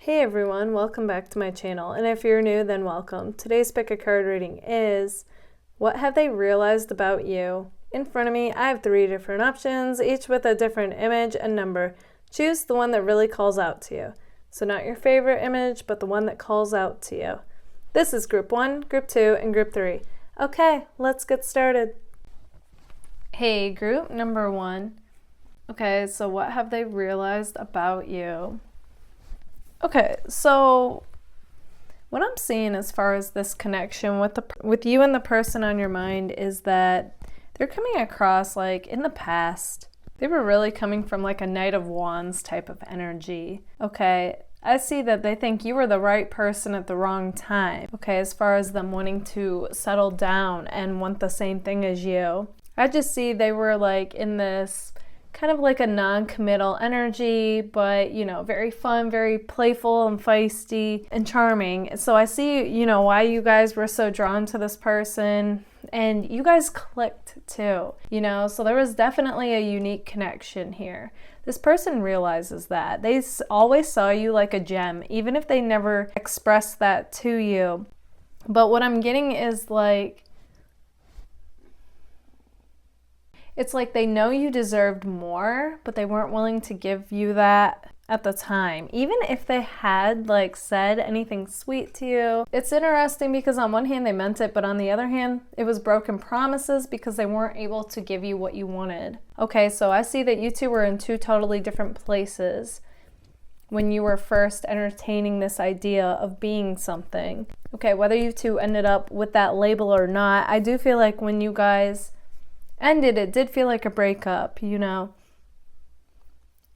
Hey everyone, welcome back to my channel, and if you're new, then welcome. Today's pick a card reading is, what have they realized about you? In front of me, I have 3 different options, each with a different image and number. Choose the one that really calls out to you. So not your favorite image, but the one that calls out to you. This is group 1, group 2, and group 3. Okay, let's get started. Hey, group number 1. Okay, so what have they realized about you? Okay, so what I'm seeing as far as this connection with you and the person on your mind is that they're coming across like in the past. They were really coming from like a Knight of Wands type of energy. Okay, I see that they think you were the right person at the wrong time. Okay, as far as them wanting to settle down and want the same thing as you. I just see they were like in this kind of like a non-committal energy, but you know, very fun, very playful and feisty and charming. So I see, you know, why you guys were so drawn to this person, and you guys clicked too, you know, so there was definitely a unique connection here. This person realizes that. They always saw you like a gem, even if they never expressed that to you. But what I'm getting is like, it's like they know you deserved more, but they weren't willing to give you that at the time. Even if they had like said anything sweet to you. It's interesting because on one hand they meant it, but on the other hand, it was broken promises because they weren't able to give you what you wanted. Okay, so I see that you two were in 2 totally different places when you were first entertaining this idea of being something. Okay, whether you two ended up with that label or not, I do feel like when you guys ended, it did feel like a breakup, you know.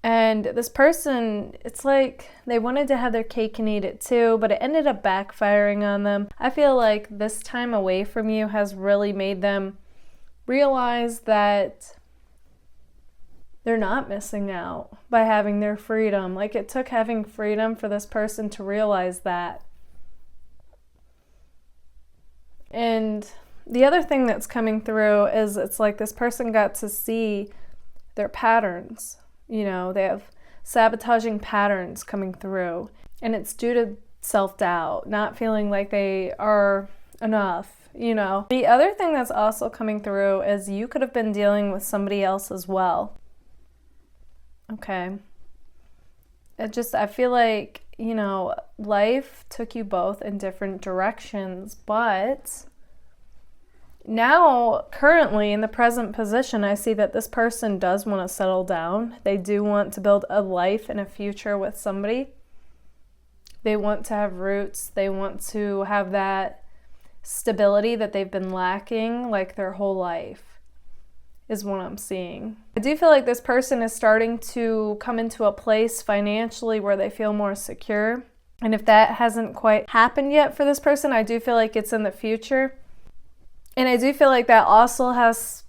And this person, it's like they wanted to have their cake and eat it too, but it ended up backfiring on them. I feel like this time away from you has really made them realize that they're not missing out by having their freedom. Like it took having freedom for this person to realize that. And the other thing that's coming through is it's like this person got to see their patterns. You know, they have sabotaging patterns coming through, and it's due to self-doubt, not feeling like they are enough, you know. The other thing that's also coming through is you could have been dealing with somebody else as well. Okay. I feel like, you know, life took you both in different directions, but now, currently, in the present position, I see that this person does want to settle down. They do want to build a life and a future with somebody. They want to have roots. They want to have that stability that they've been lacking like their whole life, is what I'm seeing. I do feel like this person is starting to come into a place financially where they feel more secure. And if that hasn't quite happened yet for this person, I do feel like it's in the future. And I do feel like that also has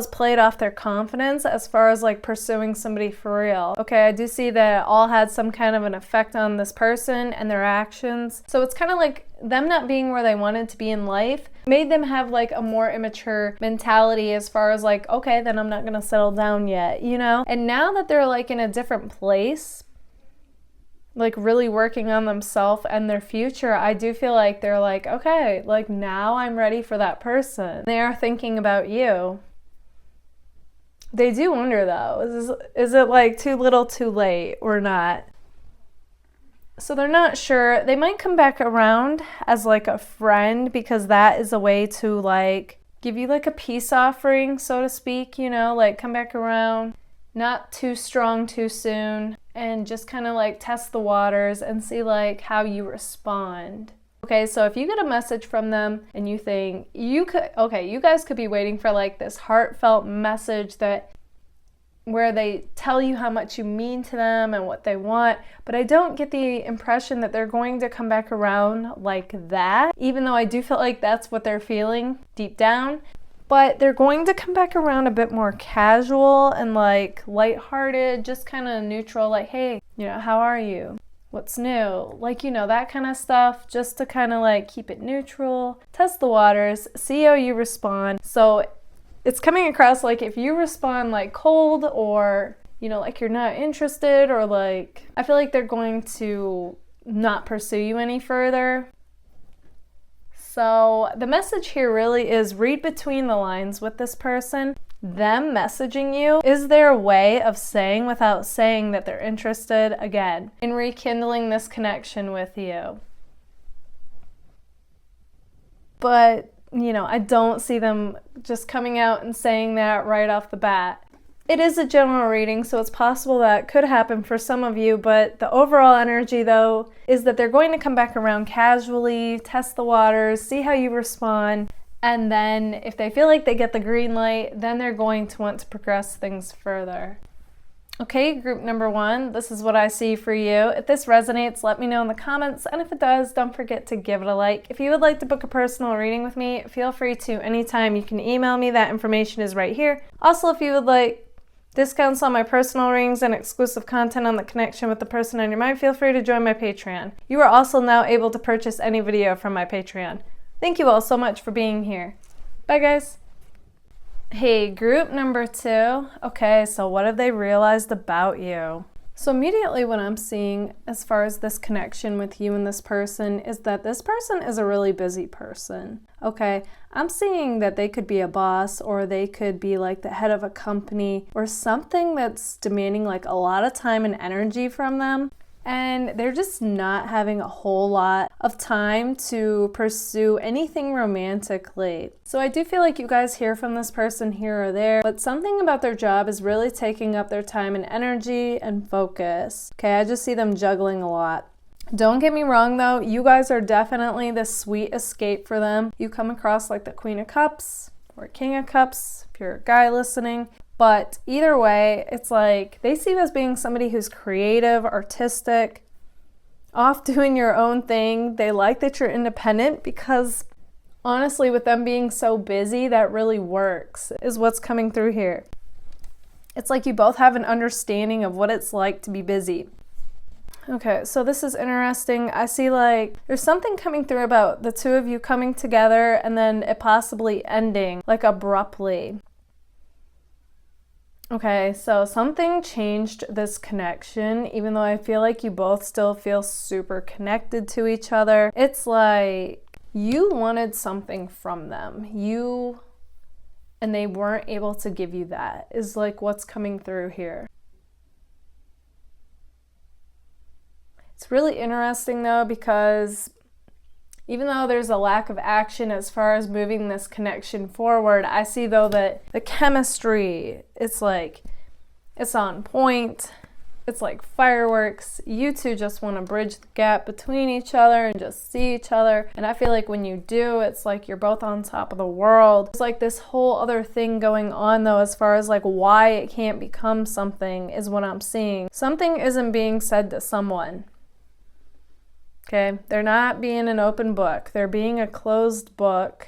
played off their confidence as far as like pursuing somebody for real. Okay, I do see that it all had some kind of an effect on this person and their actions. So it's kind of like them not being where they wanted to be in life made them have like a more immature mentality as far as like, okay, then I'm not gonna settle down yet, you know? And now that they're like in a different place, like really working on themselves and their future, I do feel like they're like, okay, like now I'm ready for that person. They are thinking about you. They do wonder though, is it like too little too late or not? So they're not sure. They might come back around as like a friend, because that is a way to like give you like a peace offering, so to speak, you know, like come back around. Not too strong too soon, and just kind of like test the waters and see like how you respond. Okay, so if you get a message from them and you think you guys could be waiting for like this heartfelt message where they tell you how much you mean to them and what they want, but I don't get the impression that they're going to come back around like that, even though I do feel like that's what they're feeling deep down. But they're going to come back around a bit more casual and like lighthearted, just kind of neutral, like, hey, you know, how are you? What's new? Like, you know, that kind of stuff, just to kind of like keep it neutral, test the waters, see how you respond. So it's coming across like if you respond like cold or, like you're not interested, or like, I feel like they're going to not pursue you any further. So the message here really is read between the lines with this person. Them messaging you is their way of saying without saying that they're interested again in rekindling this connection with you. But, I don't see them just coming out and saying that right off the bat. It is a general reading, so it's possible that could happen for some of you, but the overall energy, though, is that they're going to come back around casually, test the waters, see how you respond, and then if they feel like they get the green light, then they're going to want to progress things further. Okay, group number 1, this is what I see for you. If this resonates, let me know in the comments, and if it does, don't forget to give it a like. If you would like to book a personal reading with me, feel free to anytime. You can email me, that information is right here. Also, if you would like discounts on my personal readings and exclusive content on the connection with the person on your mind, feel free to join my Patreon. You are also now able to purchase any video from my Patreon. Thank you all so much for being here. Bye, guys. Hey, group number 2. Okay, so what have they realized about you? So immediately what I'm seeing as far as this connection with you and this person is that this person is a really busy person. Okay, I'm seeing that they could be a boss, or they could be like the head of a company, or something that's demanding like a lot of time and energy from them. And they're just not having a whole lot of time to pursue anything romantically. So I do feel like you guys hear from this person here or there, but something about their job is really taking up their time and energy and focus. Okay, I just see them juggling a lot. Don't get me wrong though, you guys are definitely the sweet escape for them. You come across like the Queen of Cups or King of Cups, if you're a guy listening. But either way, it's like they see you as being somebody who's creative, artistic, off doing your own thing. They like that you're independent because honestly, with them being so busy, that really works, is what's coming through here. It's like you both have an understanding of what it's like to be busy. Okay, so this is interesting. I see like there's something coming through about the two of you coming together and then it possibly ending like abruptly. Okay, so something changed this connection, even though I feel like you both still feel super connected to each other. It's like you wanted something from them. And they weren't able to give you that, is like what's coming through here. It's really interesting though, because even though there's a lack of action as far as moving this connection forward, I see though that the chemistry, it's like, it's on point. It's like fireworks. You two just want to bridge the gap between each other and just see each other. And I feel like when you do, it's like you're both on top of the world. There's like this whole other thing going on though, as far as like why it can't become something is what I'm seeing. Something isn't being said to someone. Okay, they're not being an open book. They're being a closed book.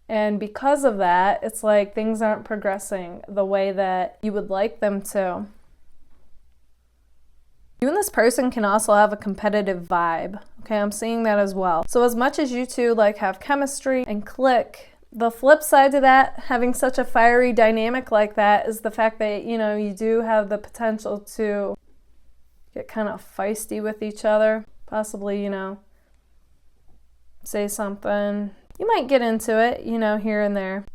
And because of that, it's like things aren't progressing the way that you would like them to. You and this person can also have a competitive vibe. Okay, I'm seeing that as well. So as much as you two like have chemistry and click, the flip side to that, having such a fiery dynamic like that, is the fact that, you do have the potential to get kind of feisty with each other. Possibly, say something. You might get into it, here and there.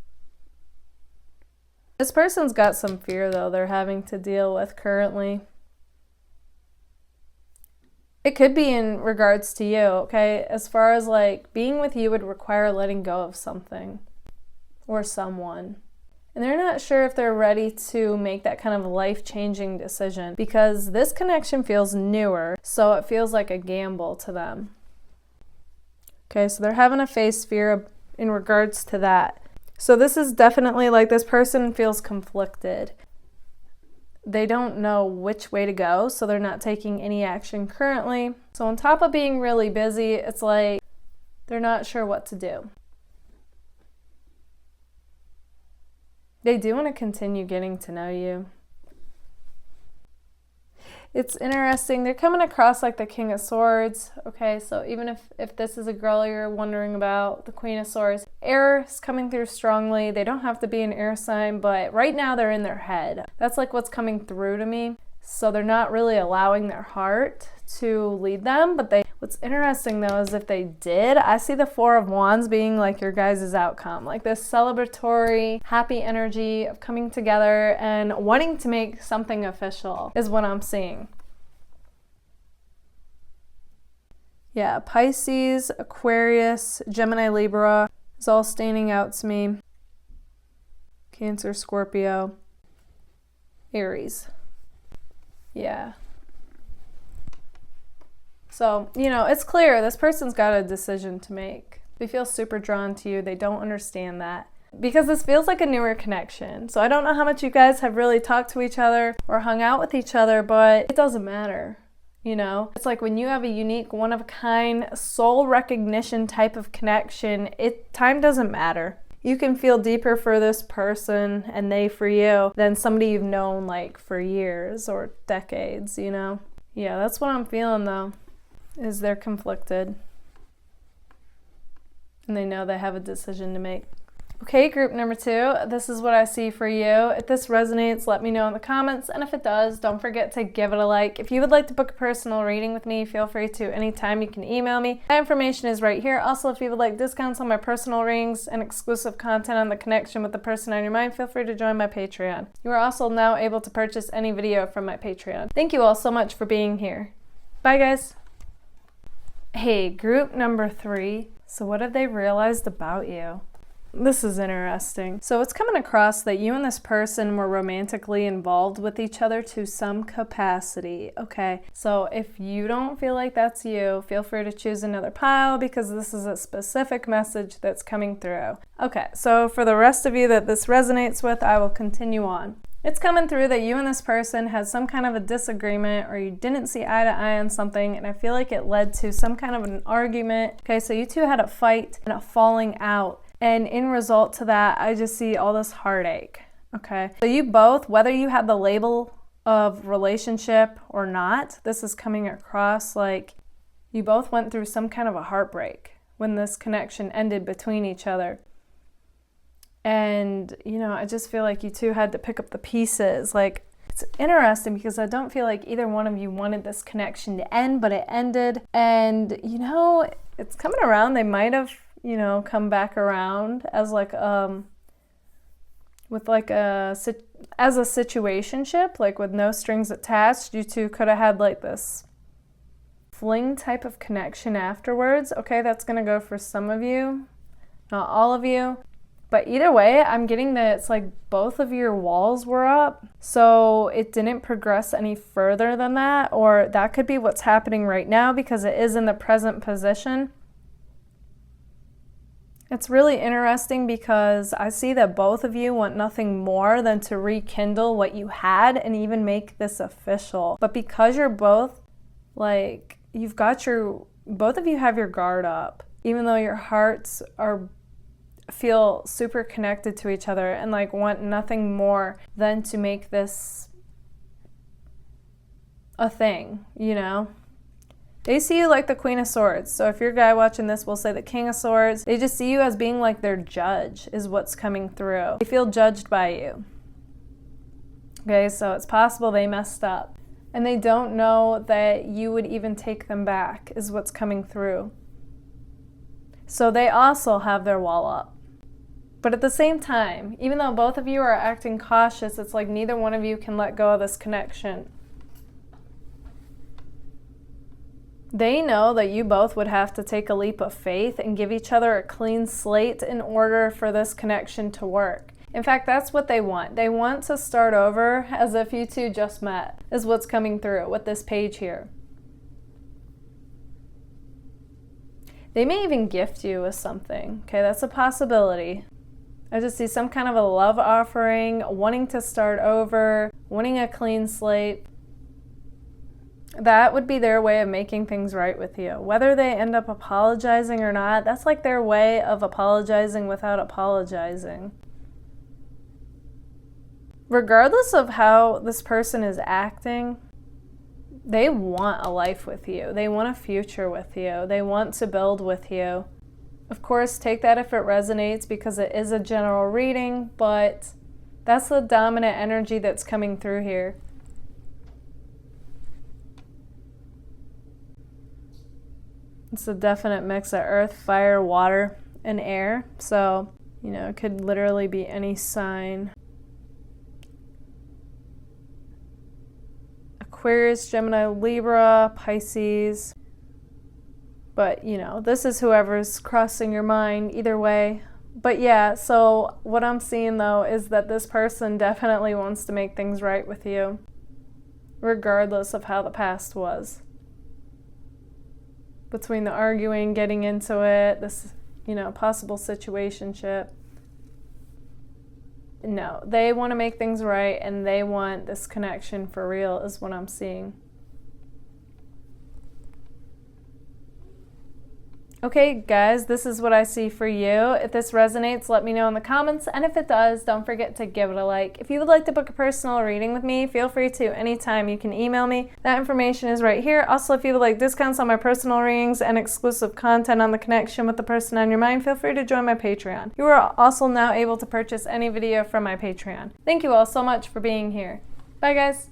This person's got some fear, though, they're having to deal with currently. It could be in regards to you, okay? As far as, like, being with you would require letting go of something or someone. And they're not sure if they're ready to make that kind of life-changing decision because this connection feels newer, so it feels like a gamble to them. Okay, so they're having to face fear in regards to that. So this is definitely like this person feels conflicted. They don't know which way to go, so they're not taking any action currently. So on top of being really busy, it's like they're not sure what to do. They do want to continue getting to know you. It's interesting. They're coming across like the King of Swords. Okay, so even if this is a girl you're wondering about, the Queen of Swords, air is coming through strongly. They don't have to be an air sign, but right now they're in their head. That's like what's coming through to me. So they're not really allowing their heart to lead them, but what's interesting though is if they did, I see the Four of Wands being like your guys' outcome, like this celebratory, happy energy of coming together and wanting to make something official is what I'm seeing. Yeah, Pisces, Aquarius, Gemini, Libra is all standing out to me. Cancer, Scorpio, Aries. Yeah. So, you know, it's clear this person's got a decision to make. They feel super drawn to you. They don't understand that. Because this feels like a newer connection. So I don't know how much you guys have really talked to each other or hung out with each other, but it doesn't matter. You know, it's like when you have a unique, one-of-a-kind, soul recognition type of connection, time doesn't matter. You can feel deeper for this person and they for you than somebody you've known like for years or decades, you know? Yeah, that's what I'm feeling though, is they're conflicted. And they know they have a decision to make. Okay, group number 2, this is what I see for you. If this resonates, let me know in the comments. And if it does, don't forget to give it a like. If you would like to book a personal reading with me, feel free to anytime. You can email me. My information is right here. Also, if you would like discounts on my personal readings and exclusive content on the connection with the person on your mind, feel free to join my Patreon. You are also now able to purchase any video from my Patreon. Thank you all so much for being here. Bye, guys. Hey, group number 3. So what have they realized about you? This is interesting. So it's coming across that you and this person were romantically involved with each other to some capacity. Okay, so if you don't feel like that's you, feel free to choose another pile because this is a specific message that's coming through. Okay, so for the rest of you that this resonates with, I will continue on. It's coming through that you and this person had some kind of a disagreement or you didn't see eye to eye on something, and I feel like it led to some kind of an argument. Okay, so you two had a fight and a falling out. And in result to that, I just see all this heartache, okay? So you both, whether you had the label of relationship or not, this is coming across like you both went through some kind of a heartbreak when this connection ended between each other. And, you know, I just feel like you two had to pick up the pieces. Like, it's interesting because I don't feel like either one of you wanted this connection to end, but it ended. And, you know, it's coming around. They might have, you know, come back around as like with like as a situationship, like with no strings attached. You two could have had like this fling type of connection afterwards. Okay, that's gonna go for some of you, not all of you, but either way, I'm getting that it's like both of your walls were up, so it didn't progress any further than that, or that could be what's happening right now because it is in the present position. It's really interesting because I see that both of you want nothing more than to rekindle what you had and even make this official. But because you're both, like, both of you have your guard up, even though your hearts feel super connected to each other and like want nothing more than to make this a thing, you know? They see you like the Queen of Swords. So if you're a guy watching this, we'll say the King of Swords. They just see you as being like their judge is what's coming through. They feel judged by you. Okay, so it's possible they messed up. And they don't know that you would even take them back is what's coming through. So they also have their wall up. But at the same time, even though both of you are acting cautious, it's like neither one of you can let go of this connection. They know that you both would have to take a leap of faith and give each other a clean slate in order for this connection to work. In fact, that's what they want. They want to start over as if you two just met, is what's coming through with this page here. They may even gift you with something. Okay, that's a possibility. I just see some kind of a love offering, wanting to start over, wanting a clean slate. That would be their way of making things right with you. Whether they end up apologizing or not, that's like their way of apologizing without apologizing. Regardless of how this person is acting, They want a life with you. They want a future with you. They want to build with you. Of course, take that if it resonates, because it is a general reading, but that's the dominant energy that's coming through here. It's a definite mix of earth, fire, water, and air. So, you know, it could literally be any sign. Aquarius, Gemini, Libra, Pisces. But, you know, this is whoever's crossing your mind either way. But yeah, so what I'm seeing though is that this person definitely wants to make things right with you, regardless of how the past was. Between the arguing, getting into it, this, you know, possible situationship. No, they want to make things right, and they want this connection for real is what I'm seeing. Okay, guys, this is what I see for you. If this resonates, let me know in the comments. And if it does, don't forget to give it a like. If you would like to book a personal reading with me, feel free to anytime. You can email me. That information is right here. Also, if you would like discounts on my personal readings and exclusive content on the connection with the person on your mind, feel free to join my Patreon. You are also now able to purchase any video from my Patreon. Thank you all so much for being here. Bye, guys.